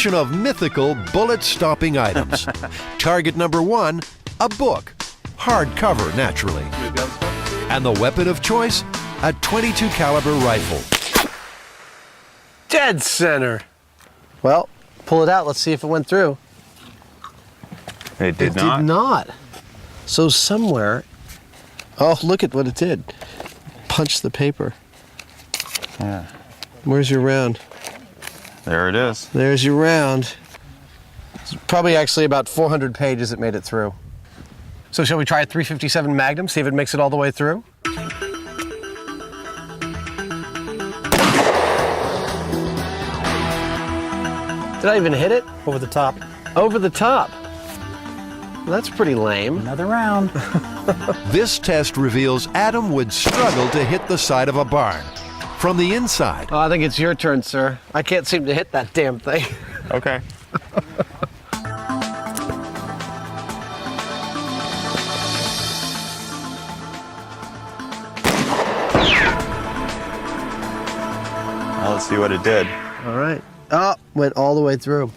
collection of mythical bullet-stopping items. Target number 1, a book, hardcover naturally. And the weapon of choice, a .22 caliber rifle. Dead center. Well, pull it out. Let's see if it went through. It did not. It did not. So somewhere, oh, look at what it did. Punch the paper. Yeah. Where's your round? There it is. There's your round. It's probably actually about 400 pages it made it through. So shall we try a .357 Magnum, see if it makes it all the way through? Did I even hit it? Over the top. Over the top. Well, that's pretty lame. Another round. This test reveals Adam would struggle to hit the side of a barn. From the inside, Oh, I think it's your turn, sir. I can't seem to hit that damn thing. Okay. Well, let's see what it did. All right. Oh, went all the way through.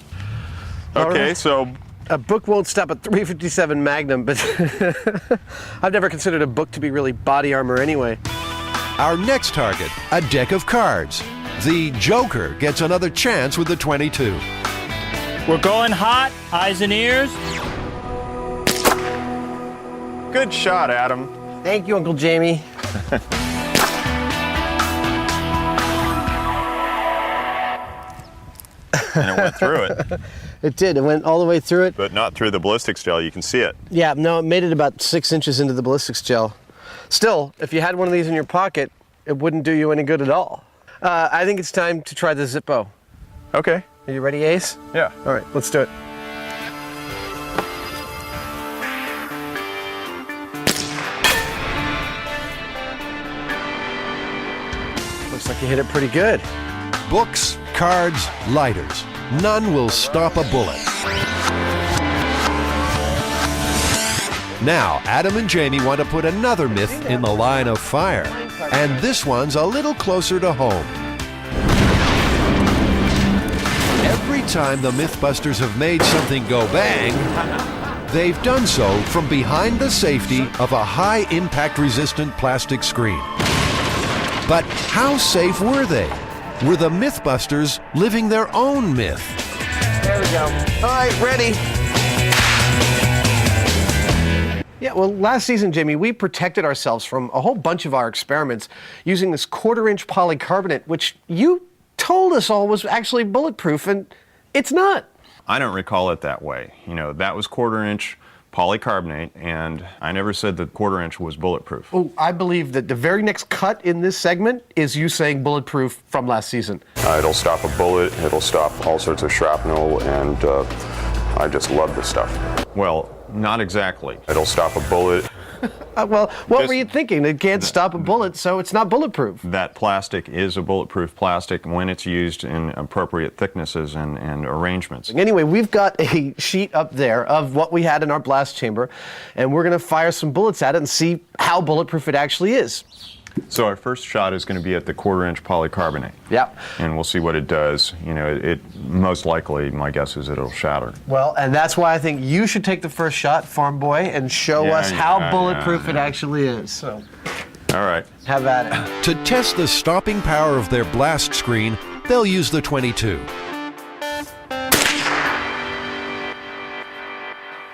Okay, right. so A book won't stop at .357 Magnum, but I've never considered a book to be really body armor anyway. our next target, a deck of cards. The Joker gets another chance with the .22. We're going hot, eyes and ears. good shot, Adam. Thank you, Uncle Jamie. And it went through it, It did. It went all the way through it. but not through the ballistics gel. You can see it. Yeah, no, it made it about 6 inches into the ballistics gel. Still, if you had one of these in your pocket, it wouldn't do you any good at all. I think it's time to try the Zippo. Okay. Are you ready, Ace? Yeah. All right, let's do it. Looks like you hit it pretty good. Books, cards, lighters. None will stop a bullet. Now, Adam and Jamie want to put another myth in the line of fire. And this one's a little closer to home. Every time the Mythbusters have made something go bang, they've done so from behind the safety of a high impact resistant plastic screen. But how safe were they? Were the Mythbusters living their own myth? There we go. All right, ready. Yeah, well, last season, Jamie, we protected ourselves from a whole bunch of our experiments using this 1/4-inch polycarbonate, which you told us all was actually bulletproof, and it's not. I don't recall it that way. You know, that was 1/4-inch polycarbonate, and I never said that 1/4-inch was bulletproof. Oh, I believe that the very next cut in this segment is you saying bulletproof from last season. It'll stop a bullet, it'll stop all sorts of shrapnel, and I just love this stuff. Well, not exactly. It'll stop a bullet. Well, what Just- were you thinking? It can't stop a bullet, so it's not bulletproof. That plastic is a bulletproof plastic when it's used in appropriate thicknesses and arrangements. Anyway, we've got a sheet up there of what we had in our blast chamber, and we're going to fire some bullets at it and see how bulletproof it actually is. So our first shot is going to be at the 1/4-inch polycarbonate. Yep. And we'll see what it does. You know, it most likely, my guess is it'll shatter. Well, and that's why I think you should take the first shot, farm boy, and show us how bulletproof it actually is. So, All right. have at it. To test the stopping power of their blast screen, they'll use the .22.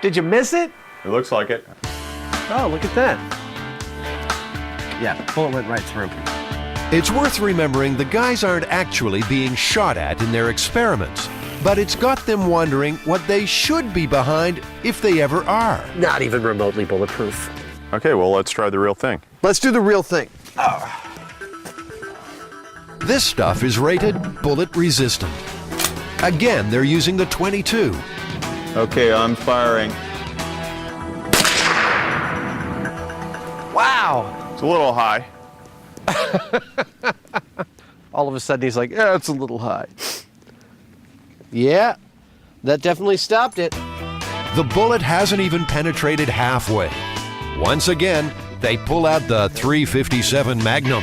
Did you miss it? It looks like it. Oh, look at that. Yeah, the bullet went right through. It's worth remembering the guys aren't actually being shot at in their experiments, but it's got them wondering what they should be behind if they ever are. Not even remotely bulletproof. Okay, well, let's try the real thing. Let's do the real thing. This stuff is rated bullet resistant. Again, they're using the .22. Okay, I'm firing. Wow. It's a little high. All of a sudden he's like, yeah, it's a little high. Yeah, that definitely stopped it. The bullet hasn't even penetrated halfway. Once again, they pull out the .357 Magnum.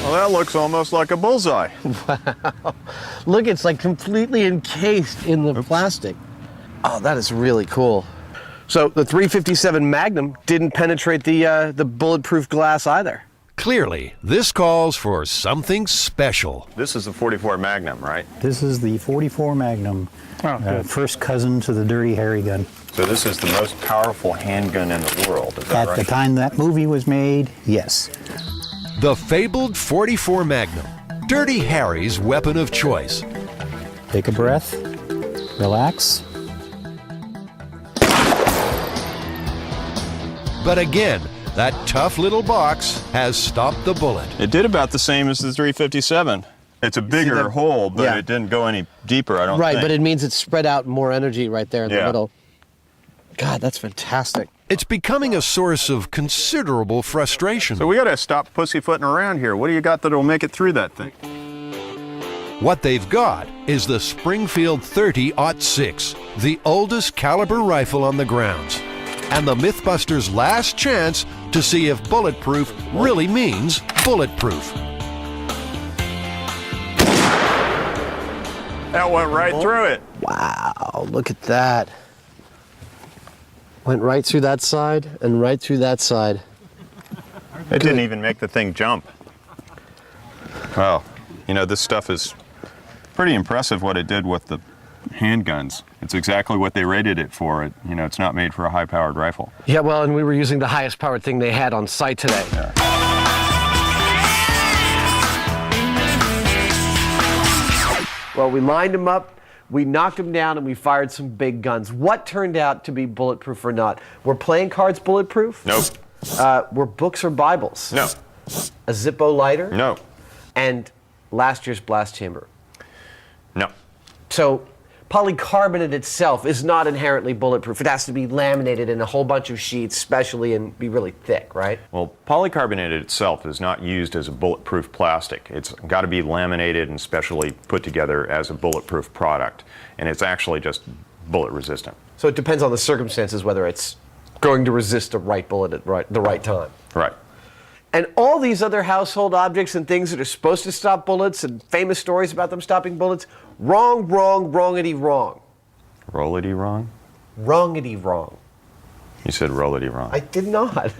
Well, that looks almost like a bullseye. Wow. Look, it's like completely encased in the plastic. Oh, that is really cool. So the 357 Magnum didn't penetrate the bulletproof glass either. Clearly, this calls for something special. This is the 44 Magnum, right? This is the 44 Magnum, first cousin to the Dirty Harry gun. So this is the most powerful handgun in the world, is that At the time that movie was made, yes. The fabled 44 Magnum, Dirty Harry's weapon of choice. Take a breath, relax. But again, that tough little box has stopped the bullet. It did about the same as the 357. It's a bigger hole, but it didn't go any deeper, I don't think. Right, but it means it's spread out more energy right there in the Yeah. middle. God, that's fantastic. It's becoming a source of considerable frustration. So we gotta stop pussyfooting around here. What do you got that'll make it through that thing? What they've got is the Springfield 30-06, the oldest caliber rifle on the grounds, and the Mythbusters' last chance to see if bulletproof really means bulletproof. That went right through it. Wow, look at that. Went right through that side and right through that side. It didn't even make the thing jump. Wow. You know, this stuff is pretty impressive what it did with the handguns. It's exactly what they rated it for. It's not made for a high-powered rifle. Yeah, well, and we were using the highest powered thing they had on site today. Yeah. Well, we lined them up, we knocked them down, and we fired some big guns. What turned out to be bulletproof or not? Were playing cards bulletproof? Nope. Were books or Bibles? No. A Zippo lighter? No. And last year's blast chamber? No. So polycarbonate itself is not inherently bulletproof. It has to be laminated in a whole bunch of sheets, specially, and be really thick, right? Well, polycarbonate itself is not used as a bulletproof plastic. It's got to be laminated and specially put together as a bulletproof product. And it's actually just bullet resistant. So it depends on the circumstances whether it's going to resist the right bullet at the right time. Right. And all these other household objects and things that are supposed to stop bullets and famous stories about them stopping bullets, wrong, wrongity, wrong. Rollity wrong? Wrongity, wrong. You said rollity wrong. I did not.